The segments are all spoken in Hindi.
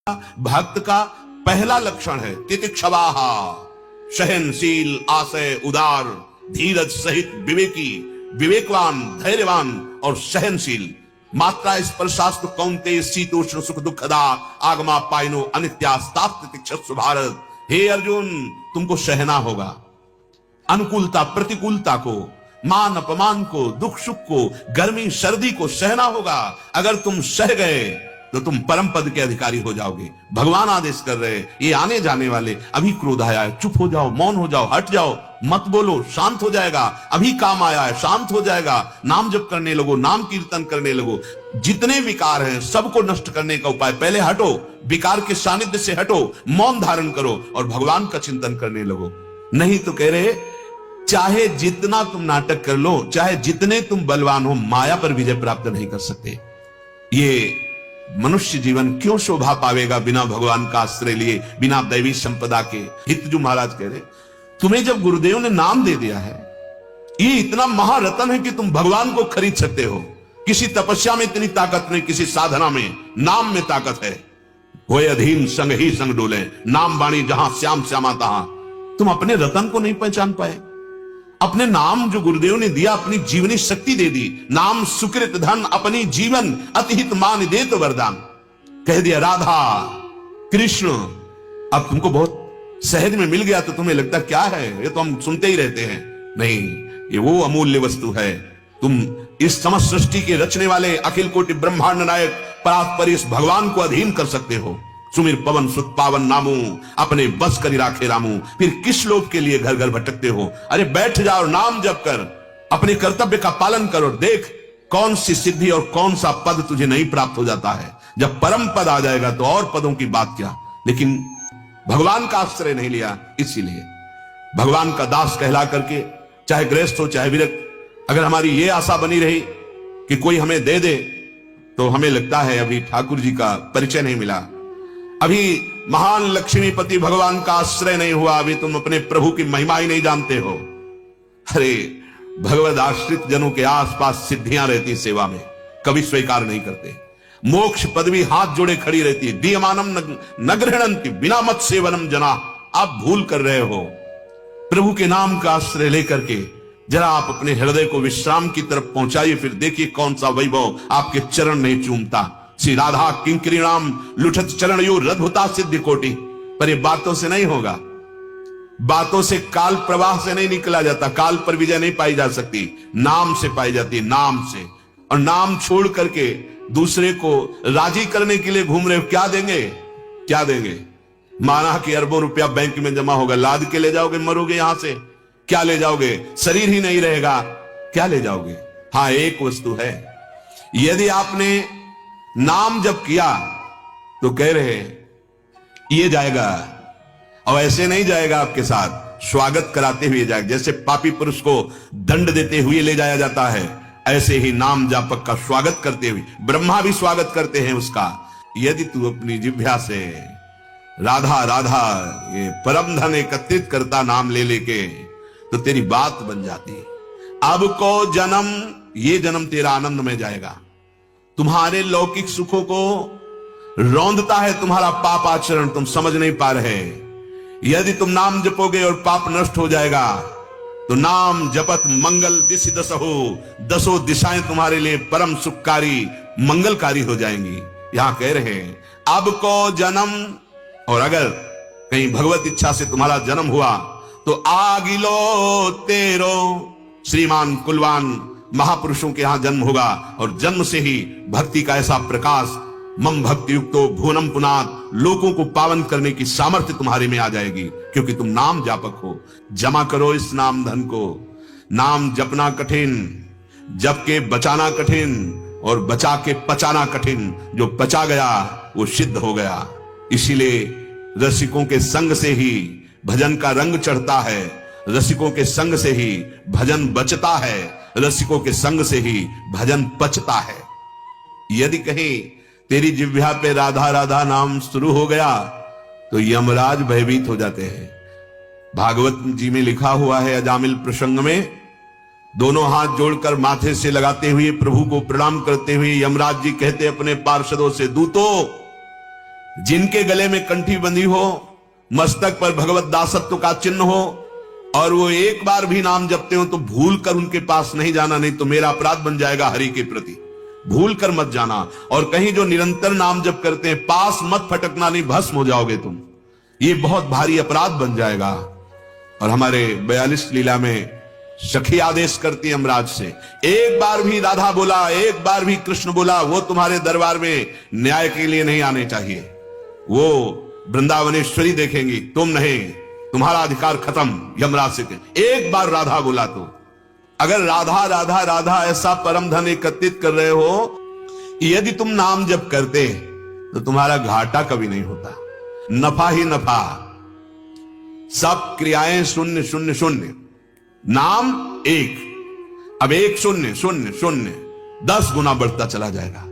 भक्त का पहला लक्षण है तितिक्षवाहा, सहनशील, आशय उदार, धीरज सहित विवेकी, विवेकवान, धैर्यवान और सहनशील। मात्रा स्पर्शास्तु कौन्तेय शीतोष्ण सुख दुखदा आगमा पाइनो अनित्यास्ताप तितिक्षस्व भारत। हे अर्जुन, तुमको सहना होगा अनुकूलता प्रतिकूलता को, मान अपमान को, दुख सुख को, गर्मी सर्दी को सहना होगा। अगर तुम सह गए तो तुम परम पद के अधिकारी हो जाओगे। भगवान आदेश कर रहे, ये आने जाने वाले, अभी क्रोध आया है, चुप हो जाओ, मौन हो जाओ, हट जाओ, मत बोलो, शांत हो जाएगा। अभी काम आया है, शांत हो जाएगा। नाम जप करने लगो, नाम कीर्तन करने लगो। जितने विकार हैं सबको नष्ट करने का उपाय, पहले हटो, विकार के सानिध्य से हटो, मौन धारण करो और भगवान का चिंतन करने लगो। नहीं तो कह रहे, चाहे जितना तुम नाटक कर लो, चाहे जितने तुम बलवान हो, माया पर विजय प्राप्त नहीं कर सकते। ये मनुष्य जीवन क्यों शोभा पावेगा बिना भगवान का आश्रय लिए, बिना दैवी संपदा के। हितजू महाराज कह रहे, तुम्हें जब गुरुदेव ने नाम दे दिया है, ये इतना महारत्न है कि तुम भगवान को खरीद सकते हो। किसी तपस्या में इतनी ताकत नहीं, किसी साधना में, नाम में ताकत है। होए अधीन संग ही संग डोले, नाम वाणी जहां श्याम श्यामा तहां। तुम अपने रतन को नहीं पहचान पाए। अपने नाम जो गुरुदेव ने दिया, अपनी जीवनी शक्ति दे दी। नाम सुकृत धन अपनी जीवन अतिहित मान दे तो वरदान। कह दिया राधा कृष्ण। अब तुमको बहुत सहज में मिल गया तो तुम्हें लगता क्या है, ये तो हम सुनते ही रहते हैं। नहीं, ये वो अमूल्य वस्तु है। तुम इस समस्त सृष्टि के रचने वाले अखिल कोटि ब्रह्मांड नायक परात्पर इस भगवान को अधीन कर सकते हो। सुमिर पवन सुत पावन नामू, अपने बस करी राखे रामू। फिर किस लोभ के लिए घर घर भटकते हो। अरे बैठ जाओ, नाम जप कर, अपने कर्तव्य का पालन करो। देख कौन सी सिद्धि और कौन सा पद तुझे नहीं प्राप्त हो जाता है। जब परम पद आ जाएगा तो और पदों की बात क्या। लेकिन भगवान का आश्रय नहीं लिया, इसीलिए भगवान का दास कहला करके, चाहे गृहस्थ हो चाहे विरक्त, अगर हमारी ये आशा बनी रही कि कोई हमें दे दे, तो हमें लगता है अभी ठाकुर जी का परिचय नहीं मिला, अभी महान लक्ष्मीपति भगवान का आश्रय नहीं हुआ, अभी तुम अपने प्रभु की महिमा ही नहीं जानते हो। अरे भगवद आश्रित जनों के आसपास सिद्धियां रहती सेवा में, कभी स्वीकार नहीं करते। मोक्ष पदवी हाथ जोड़े खड़ी रहती है। दीयमानम न गृह्णन्ति बिना मत सेवनम जना। आप भूल कर रहे हो। प्रभु के नाम का आश्रय लेकर के जरा आप अपने हृदय को विश्राम की तरफ पहुंचाइए, फिर देखिए कौन सा वैभव आपके चरण नहीं चूमता। श्री राधा किंकरी नाम लुठत चरण यो रद्भुता सिद्धि कोटि। पर ये बातों से नहीं होगा, बातों से, काल प्रवाह से नहीं निकला जाता। काल पर विजय नहीं पाई जा सकती, नाम से पाई जाती है, नाम से। और नाम छोड़ करके दूसरे को राजी करने के लिए घूम रहे हो। क्या देंगे, क्या देंगे। माना कि अरबों रुपया बैंक में जमा होगा, लाद के ले जाओगे, मरोगे यहां से। क्या ले जाओगे, शरीर ही नहीं रहेगा, क्या ले जाओगे। हां, एक वस्तु है, यदि आपने नाम जब किया तो कह रहे ये जाएगा, और ऐसे नहीं जाएगा, आपके साथ स्वागत कराते हुए जाएगा। जैसे पापी पुरुष को दंड देते हुए ले जाया जाता है, ऐसे ही नाम जापक का स्वागत करते हुए ब्रह्मा भी स्वागत करते हैं उसका। यदि तू अपनी जिह्वा से राधा राधा ये परम धन एकत्रित करता नाम ले लेके, तो तेरी बात बन जाती। अब को जन्म, ये जन्म तेरा आनंद में जाएगा। तुम्हारे लौकिक सुखों को रौंदता है तुम्हारा पाप आचरण, तुम समझ नहीं पा रहे। यदि तुम नाम जपोगे और पाप नष्ट हो जाएगा, तो नाम जपत मंगल दिशि दस हो, दसों दिशाएं तुम्हारे लिए परम सुखकारी मंगलकारी हो जाएंगी। यहां कह रहे हैं अब को जन्म, और अगर कहीं भगवत इच्छा से तुम्हारा जन्म हुआ तो आगिलो तेरो, श्रीमान कुलवान महापुरुषों के यहां जन्म होगा। और जन्म से ही भक्ति का ऐसा प्रकाश, मम भक्ति युक्तो भुवनम पुनात, लोगों को पावन करने की सामर्थ्य तुम्हारे में आ जाएगी, क्योंकि तुम नाम जापक हो। जमा करो इस नाम धन को। नाम जपना कठिन, जप के बचाना कठिन, और बचा के पचाना कठिन। जो पचा गया वो सिद्ध हो गया। इसीलिए रसिकों के संग से ही भजन का रंग चढ़ता है, रसिकों के संग से ही भजन बचता है, रसिकों के संग से ही भजन पचता है। यदि कहीं तेरी जिह्वा पे राधा राधा नाम शुरू हो गया तो यमराज भयभीत हो जाते हैं। भागवत जी में लिखा हुआ है, अजामिल प्रसंग में, दोनों हाथ जोड़कर माथे से लगाते हुए प्रभु को प्रणाम करते हुए यमराज जी कहते अपने पार्षदों से, दूतो जिनके गले में कंठी बंधी हो, मस्तक पर भगवत दासत्व का चिन्ह हो, और वो एक बार भी नाम जपते हो तो भूल कर उनके पास नहीं जाना, नहीं तो मेरा अपराध बन जाएगा हरि के प्रति। भूल कर मत जाना। और कहीं जो निरंतर नाम जप करते हैं, पास मत फटकना, नहीं भस्म हो जाओगे तुम। ये बहुत भारी अपराध बन जाएगा। और हमारे 42 लीला में सखी आदेश करती है यमराज से, एक बार भी राधा बोला, एक बार भी कृष्ण बोला, वो तुम्हारे दरबार में न्याय के लिए नहीं आने चाहिए। वो वृंदावनेश्वरी देखेंगी, तुम नहीं, तुम्हारा अधिकार खत्म यमराज से। एक बार राधा बोला तो, अगर राधा राधा राधा ऐसा परम धन एकत्रित कर रहे हो, यदि तुम नाम जप करते तो तुम्हारा घाटा कभी नहीं होता, नफा ही नफा। सब क्रियाएं शून्य शून्य शून्य, नाम एक। अब 1 0 0 0 10 गुना बढ़ता चला जाएगा।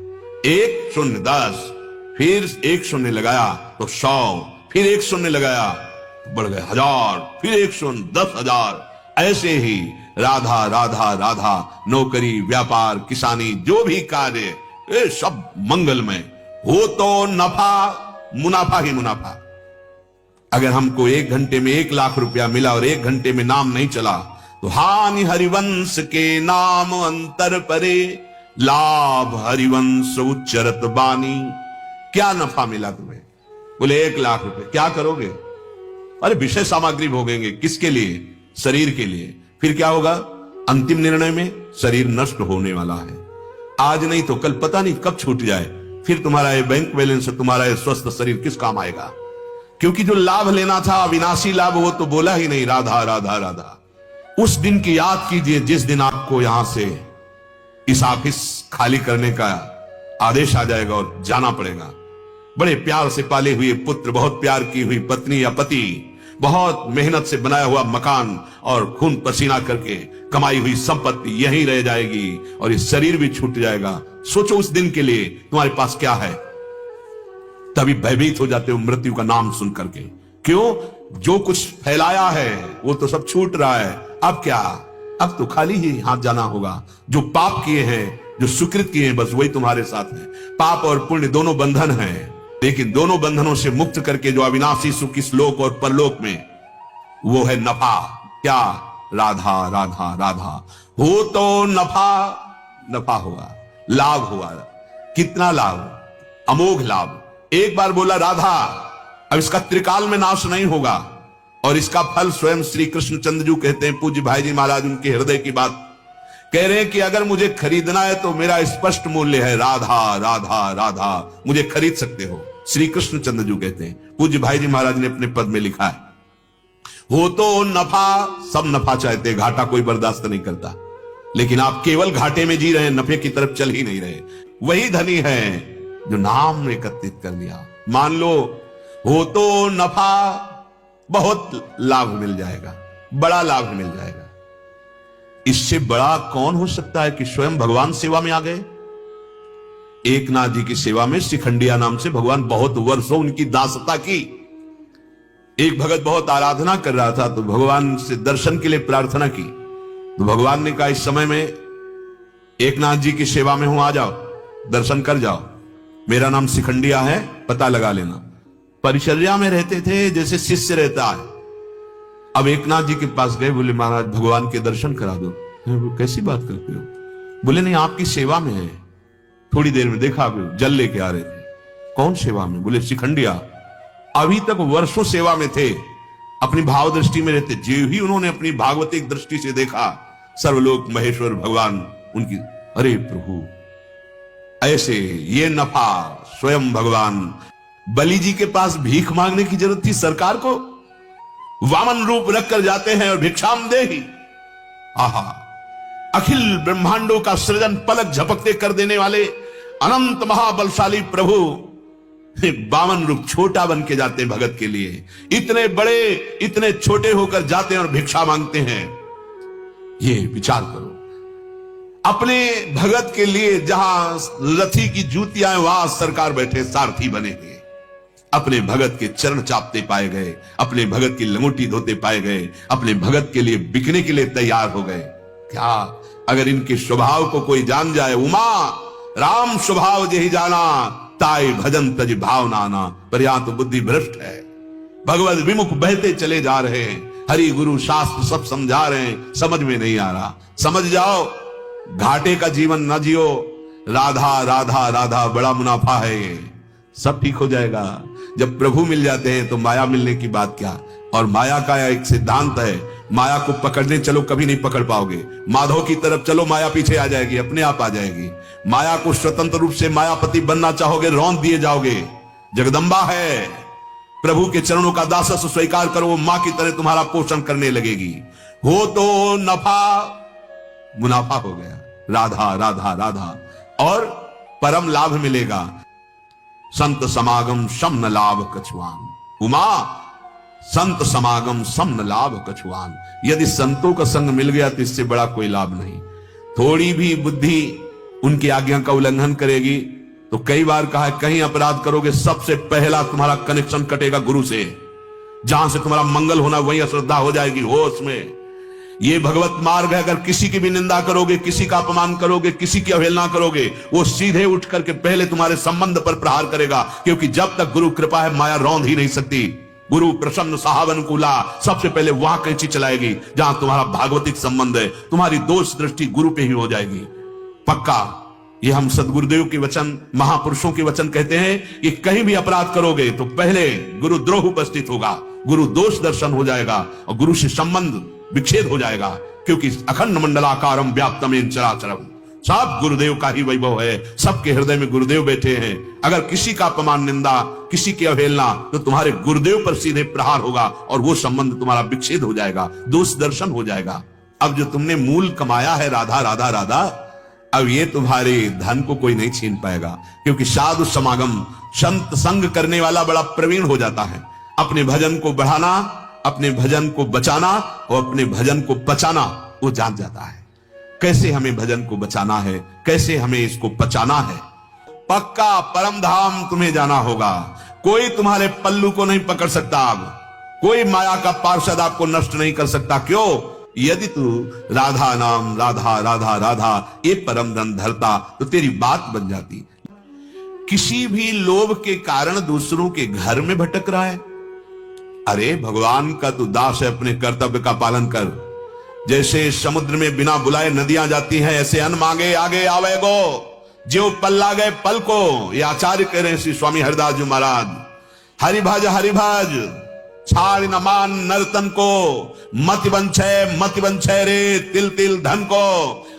1 0 10, फिर 1 0 लगाया तो 100, फिर 1 0 लगाया तो बढ़ गए 1000, फिर 1 0 10,000। ऐसे ही राधा राधा राधा, नौकरी, व्यापार, किसानी, जो भी कार्य, ये सब मंगलमय हो तो नफा मुनाफा ही मुनाफा। अगर हमको 1 घंटे में 1 लाख रुपया मिला और 1 घंटे में नाम नहीं चला तो हानि हरिवंश के नाम अंतर परे, लाभ हरिवंश उच्चरत बानी। क्या नफा मिला तुम्हें? बोले 1 लाख रुपए। क्या करोगे? अरे विषय सामग्री भोगेंगे। किसके लिए? शरीर के लिए। फिर क्या होगा? अंतिम निर्णय में शरीर नष्ट होने वाला है। आज नहीं तो कल, पता नहीं कब छूट जाए। फिर तुम्हारा ये बैंक बैलेंस, तुम्हारा ये स्वस्थ शरीर किस काम आएगा? क्योंकि जो लाभ लेना था, अविनाशी लाभ, वो तो बोला ही नहीं, राधा राधा राधा। उस दिन की याद कीजिए जिस दिन आपको यहां से इस ऑफिस खाली करने का आदेश आ जाएगा और जाना पड़ेगा। बड़े प्यार से पाले हुए पुत्र, बहुत प्यार की हुई पत्नी या पति, बहुत मेहनत से बनाया हुआ मकान और खून पसीना करके कमाई हुई संपत्ति यहीं रह जाएगी और ये शरीर भी छूट जाएगा। सोचो उस दिन के लिए तुम्हारे पास क्या है। तभी भयभीत हो जाते हो मृत्यु का नाम सुन करके। क्यों? जो कुछ फैलाया है वो तो सब छूट रहा है। अब क्या? अब तो खाली ही हाथ जाना होगा। जो पाप किए हैं, जो सुकृत किए हैं, बस वही तुम्हारे साथ है। पाप और पुण्य दोनों बंधन हैं, लेकिन दोनों बंधनों से मुक्त करके जो अविनाशी सुख इस लोक और परलोक में, वो है नफा। क्या? राधा राधा राधा। हो तो नफा नफा हुआ, लाभ हुआ। कितना लाभ? अमोघ लाभ। एक बार बोला राधा, अब इसका त्रिकाल में नाश नहीं होगा। और इसका फल स्वयं श्री कृष्ण चंद्रजू कहते हैं, पूज्य भाई जी महाराज उनके हृदय की बात कह रहे हैं कि अगर मुझे खरीदना है तो मेरा स्पष्ट मूल्य है राधा राधा राधा, मुझे खरीद सकते हो। श्री कृष्ण चंद्रजू कहते हैं, पूज्य भाई जी महाराज ने अपने पद में लिखा है। हो तो नफा, सब नफा चाहते, घाटा कोई बर्दाश्त नहीं करता। लेकिन आप केवल घाटे में जी रहे हैं, नफे की तरफ चल ही नहीं रहे। वही धनी है जो नाम एकत्रित कर लिया। मान लो हो तो नफा, बहुत लाभ मिल जाएगा, बड़ा लाभ मिल जाएगा। इससे बड़ा कौन हो सकता है कि स्वयं भगवान सेवा में आ गए। एकनाथ जी की सेवा में शिखंडिया नाम से भगवान बहुत वर्षों उनकी दासता की। एक भगत बहुत आराधना कर रहा था तो भगवान से दर्शन के लिए प्रार्थना की। तो भगवान ने कहा, इस समय में एकनाथ जी की सेवा में हूं, आ जाओ, दर्शन कर जाओ। मेरा नाम शिखंडिया है, पता लगा लेना। परिचर्या में रहते थे जैसे शिष्य रहता है। अब एकनाथ जी के पास गए, बोले महाराज भगवान के दर्शन करा दो। कैसी बात करते हो? बोले नहीं, आपकी सेवा में है। थोड़ी देर में देखा जल लेके आ रहे थे। कौन सेवा में? बोले शिखंडिया। अभी तक वर्षों सेवा में थे, अपनी भाव दृष्टि में रहते। जो ही उन्होंने अपनी भागवतिक दृष्टि से देखा, सर्वलोक महेश्वर भगवान उनकी, अरे प्रभु, ऐसे ये नफा स्वयं भगवान। बलि जी के पास भीख मांगने की जरूरत थी सरकार को? वामन रूप रखकर जाते हैं और भिक्षाम दे ही। आहा, अखिल ब्रह्मांडों का सृजन पलक झपकते कर देने वाले अनंत महाबलशाली प्रभु वामन रूप छोटा बन के जाते हैं भगत के लिए। इतने बड़े, इतने छोटे होकर जाते हैं और भिक्षा मांगते हैं। ये विचार करो, अपने भगत के लिए जहां रथी की जूतियां, वहां सरकार बैठे सारथी बने हुए। अपने भगत के चरण चापते पाए गए, अपने भगत की लंगोटी धोते पाए गए, अपने भगत के लिए बिकने के लिए तैयार हो गए। क्या अगर इनके स्वभाव को कोई जान जाए, उमा राम स्वभाव यही जाना, ताई भजन तज भावना ना, पर या तो बुद्धि भ्रष्ट है। भगवत विमुख बहते चले जा रहे हैं, हरि गुरु शास्त्र सब समझा रहे हैं, समझ में नहीं आ रहा। समझ जाओ, घाटे का जीवन न जियो। राधा राधा राधा बड़ा मुनाफा है, ये सब ठीक हो जाएगा। जब प्रभु मिल जाते हैं तो माया मिलने की बात क्या। और माया का एक सिद्धांत है, माया को पकड़ने चलो कभी नहीं पकड़ पाओगे। माधव की तरफ चलो, माया पीछे आ जाएगी, अपने आप आ जाएगी। माया को स्वतंत्र रूप से मायापति बनना चाहोगे, रौंद दिए जाओगे। जगदम्बा है, प्रभु के चरणों का दासत्व स्वीकार करो, वो मां की तरह तुम्हारा पोषण करने लगेगी। हो तो नफा मुनाफा हो गया, राधा राधा राधा, और परम लाभ मिलेगा। संत समागम सम न लाभ कछुआन, उमा संत समागम सम न लाभ कछुआन। यदि संतों का संग मिल गया तो इससे बड़ा कोई लाभ नहीं। थोड़ी भी बुद्धि उनकी आज्ञा का उल्लंघन करेगी तो कई बार कहा है, कहीं अपराध करोगे सबसे पहला तुम्हारा कनेक्शन कटेगा गुरु से। जहां से तुम्हारा मंगल होना वहीं अश्रद्धा हो जाएगी, होश में। ये भगवत मार्ग है। अगर किसी की भी निंदा करोगे, किसी का अपमान करोगे, किसी की अवहेलना करोगे, वो सीधे उठ करके पहले तुम्हारे संबंध पर प्रहार करेगा। क्योंकि जब तक गुरु कृपा है, माया रौंद ही नहीं सकती। गुरु प्रसन्न साहब अनुकूला, सबसे पहले वहां कैंची चलाएगी जहां तुम्हारा भागवतिक संबंध है। तुम्हारी दोष दृष्टि गुरु पे ही हो जाएगी पक्का। ये हम सदगुरुदेव के वचन, महापुरुषों के वचन कहते हैं कि कहीं भी अपराध करोगे तो पहले गुरु द्रोह उपस्थित होगा, गुरु दोष दर्शन हो जाएगा और गुरु से संबंध विच्छेद हो जाएगा। क्योंकि अखंड मंडलाकारम व्याप्तमेन चराचरम, सब गुरुदेव का ही वैभव है। सबके हृदय में गुरुदेव बैठे हैं। अगर किसी का अपमान, निंदा, किसी की अवहेलना, तो तुम्हारे गुरुदेव पर सीधे प्रहार होगा और वो संबंध तुम्हारा विच्छेद हो जाएगा, दोष दर्शन हो जाएगा। अब जो तुमने मूल कमाया है राधा राधा राधा, अब ये तुम्हारे धन को कोई नहीं छीन पाएगा। क्योंकि साधु समागम, संत संग करने वाला बड़ा प्रवीण हो जाता है। अपने भजन को बढ़ाना, अपने भजन को बचाना और अपने भजन को बचाना वो जान जाता है। कैसे हमें भजन को बचाना है, कैसे हमें इसको बचाना है। पक्का परम धाम तुम्हें जाना होगा। कोई तुम्हारे पल्लू को नहीं पकड़ सकता। अब कोई माया का पार्षद आपको नष्ट नहीं कर सकता। क्यों? यदि तू राधा नाम, राधा राधा राधा ये परम धन धरता तो तेरी बात बन जाती। किसी भी लोभ के कारण दूसरों के घर में भटक रहा है, अरे भगवान का तू दास है, अपने कर्तव्य का पालन कर। जैसे समुद्र में बिना बुलाए नदियां जाती हैं, ऐसे अन्न मांगे आगे आवे गो, जो पल्ला गए पल को। ये आचार्य कह रहे हैं श्री स्वामी हरिदास जी महाराज। हरिभज छाड़ न मान नर्तन को, मति बंछे रे तिल तिल धन को।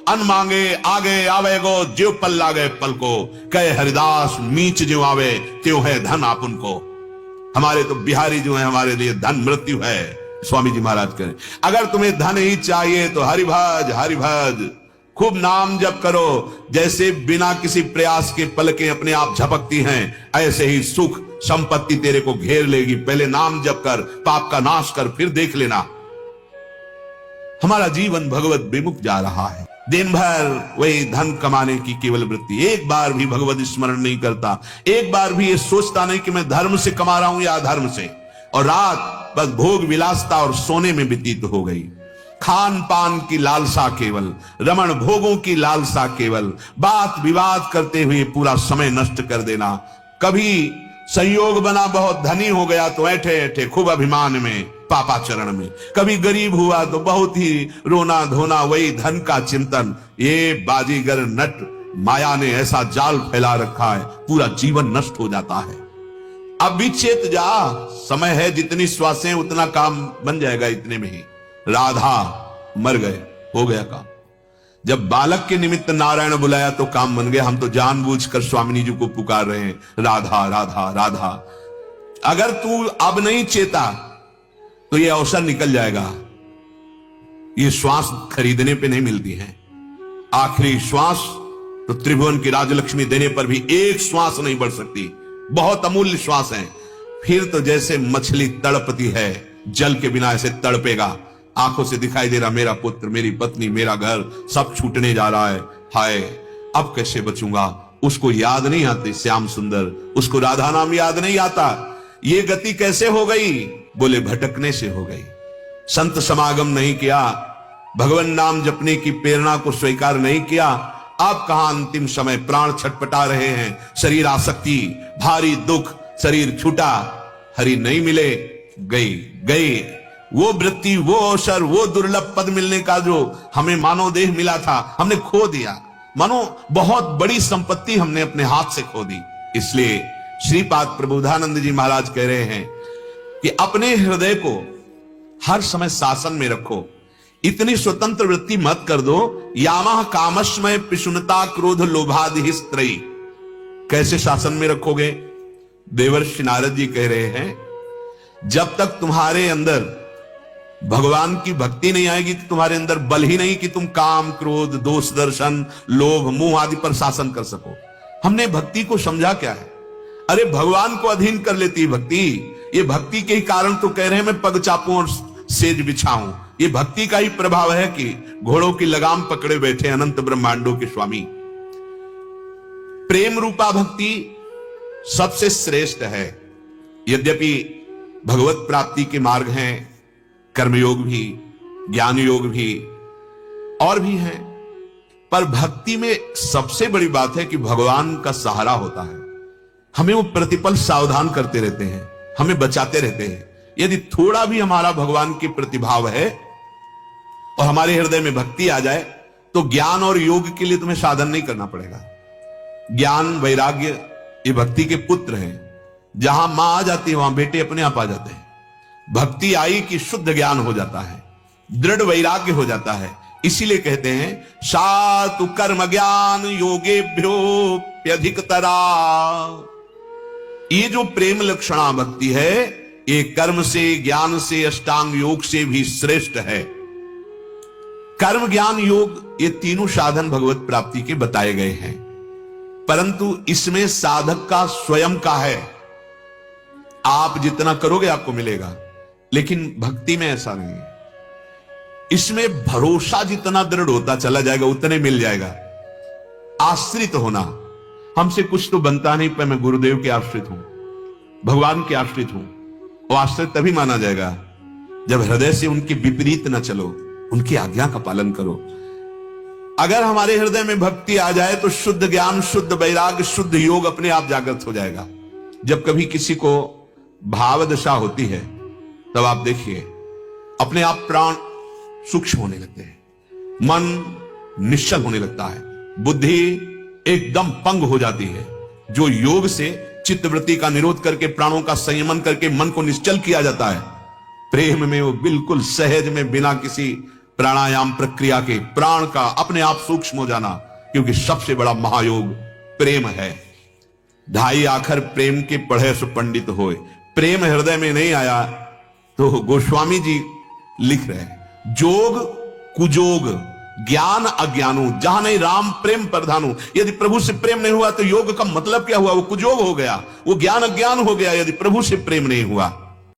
अन्न मांगे आगे आवे गो, जो पल्ला गए पल को। कहे हरिदास मीच जो आवे, त्यों है धन आपुन को। हमारे तो बिहारी जो है, हमारे लिए धन मृत्यु है। स्वामी जी महाराज करें, अगर तुम्हें धन ही चाहिए तो हरिभज हरिभज, खूब नाम जप करो। जैसे बिना किसी प्रयास के पलकें अपने आप झपकती हैं, ऐसे ही सुख संपत्ति तेरे को घेर लेगी। पहले नाम जप कर, पाप का नाश कर, फिर देख लेना। हमारा जीवन भगवत विमुख जा रहा है। दिन भर वही धन कमाने की केवल वृत्ति, एक बार भी भगवत स्मरण नहीं करता। एक बार भी ये सोचता नहीं कि मैं धर्म से कमा रहा हूं या अधर्म से। और रात बस भोग विलासता और सोने में व्यतीत हो गई। खान पान की लालसा केवल, रमण भोगों की लालसा केवल, बात विवाद करते हुए पूरा समय नष्ट कर देना। कभी संयोग बना बहुत धनी हो गया तो ऐठे ऐठे खूब अभिमान में, पापाचरण में। कभी गरीब हुआ तो बहुत ही रोना धोना, वही धन का चिंतन। ये बाजीगर नट माया ने ऐसा जाल फैला रखा है, पूरा जीवन नष्ट हो जाता है। अब भी चेत जा, समय है, जितनी श्वासें उतना काम बन जाएगा इतने में ही। राधा मर गए, हो गया काम। जब बालक के निमित्त नारायण बुलाया तो काम बन गया। हम तो जानबूझकर स्वामिनी जी को पुकार रहे हैं, राधा राधा राधा। अगर तू अब नहीं चेता तो ये अवसर निकल जाएगा। ये श्वास खरीदने पे नहीं मिलती है। आखिरी श्वास तो त्रिभुवन की राजलक्ष्मी देने पर भी एक श्वास नहीं बढ़ सकती। बहुत अमूल्य श्वास है। फिर तो जैसे मछली तड़पती है, जल के बिना ऐसे तड़पेगा। आंखों से दिखाई दे रहा मेरा पुत्र, मेरी पत्नी, मेरा घर सब छूटने जा रहा है। हाय अब कैसे बचूंगा। उसको याद नहीं आती श्याम सुंदर, उसको राधा नाम याद नहीं आता। ये गति कैसे हो गई? बोले भटकने से हो गई। संत समागम नहीं किया, भगवान नाम जपने की प्रेरणा को स्वीकार नहीं किया, अब कहां अंतिम समय, प्राण छटपटा रहे हैं, शरीर आसक्ति, भारी दुख, शरीर छूटा, हरि नहीं मिले, गए वो वृत्ति, वो अवसर, वो दुर्लभ पद मिलने का जो हमें मानव देह मिला था, हमने खो दिया। मानो बहुत बड़ी संपत्ति हमने अपने हाथ से खो दी। इसलिए श्रीपाद प्रबोधानंद जी महाराज कह रहे हैं कि अपने हृदय को हर समय शासन में रखो, इतनी स्वतंत्र वृत्ति मत कर दो, यामा कामस्मय पिशुनता क्रोध लोभादि स्त्रयी। कैसे शासन में रखोगे? देवर्षि नारद जी कह रहे हैं, जब तक तुम्हारे अंदर भगवान की भक्ति नहीं आएगी तो तुम्हारे अंदर बल ही नहीं कि तुम काम, क्रोध, दोष दर्शन, लोभ, मोह आदि पर शासन कर सको। हमने भक्ति को समझा क्या है? अरे भगवान को अधीन कर लेती है भक्ति। ये भक्ति के ही कारण तो कह रहे हैं मैं पग चापूं और सेज बिछाऊं। ये भक्ति का ही प्रभाव है कि घोड़ों की लगाम पकड़े बैठे अनंत ब्रह्मांडों के स्वामी। प्रेम रूपा भक्ति सबसे श्रेष्ठ है। यद्यपि भगवत प्राप्ति के मार्ग हैं, कर्मयोग भी, ज्ञान योग भी और भी हैं, पर भक्ति में सबसे बड़ी बात है कि भगवान का सहारा होता है। हमें वो प्रतिपल सावधान करते रहते हैं, हमें बचाते रहते हैं। यदि थोड़ा भी हमारा भगवान के प्रतिभाव है और हमारे हृदय में भक्ति आ जाए तो ज्ञान और योग के लिए तुम्हें साधन नहीं करना पड़ेगा। ज्ञान, वैराग्य ये भक्ति के पुत्र हैं। जहां मां आ जाती है वहां बेटे अपने आप आ जाते हैं। भक्ति आई कि शुद्ध ज्ञान हो जाता है, दृढ़ वैराग्य हो जाता है। इसीलिए कहते हैं सातु कर्म ज्ञान योगेभ्योप्यधिकतरा। ये जो प्रेम लक्षणा भक्ति है ये कर्म से, ज्ञान से, अष्टांग योग से भी श्रेष्ठ है। कर्म, ज्ञान, योग ये तीनों साधन भगवत प्राप्ति के बताए गए हैं, परंतु इसमें साधक का स्वयं का है। आप जितना करोगे आपको मिलेगा, लेकिन भक्ति में ऐसा नहीं है। इसमें भरोसा जितना दृढ़ होता चला जाएगा उतने मिल जाएगा। आश्रित होना, हमसे कुछ तो बनता नहीं पर मैं गुरुदेव के आश्रित हूं, भगवान के आश्रित हूं, वो आश्रित तभी माना जाएगा जब हृदय से उनके विपरीत न चलो, उनकी आज्ञा का पालन करो। अगर हमारे हृदय में भक्ति आ जाए तो शुद्ध ज्ञान, शुद्ध वैराग्य, शुद्ध योग अपने आप जागृत हो जाएगा। जब कभी किसी को भाव दशा होती है तब आप देखिए अपने आप प्राण सूक्ष्म होने लगते हैं, मन निश्चल होने लगता है, बुद्धि एकदम पंग हो जाती है। जो योग से चित्तवृत्ति का निरोध करके, प्राणों का संयमन करके मन को निश्चल किया जाता है, प्रेम में वो बिल्कुल सहज में बिना किसी प्राणायाम प्रक्रिया के प्राण का अपने आप सूक्ष्म हो जाना, क्योंकि सबसे बड़ा महायोग प्रेम है। ढाई आखर प्रेम के पढ़े सो पंडित होए। प्रेम हृदय में नहीं आया तो गोस्वामी जी लिख रहे हैं, जोग कुजोग ज्ञान अज्ञानु जहां नहीं राम प्रेम प्रधानु। यदि प्रभु से प्रेम नहीं हुआ तो योग का मतलब क्या हुआ? वो कुजोग हो गया, वो ज्ञान अज्ञान हो गया यदि प्रभु से प्रेम नहीं हुआ।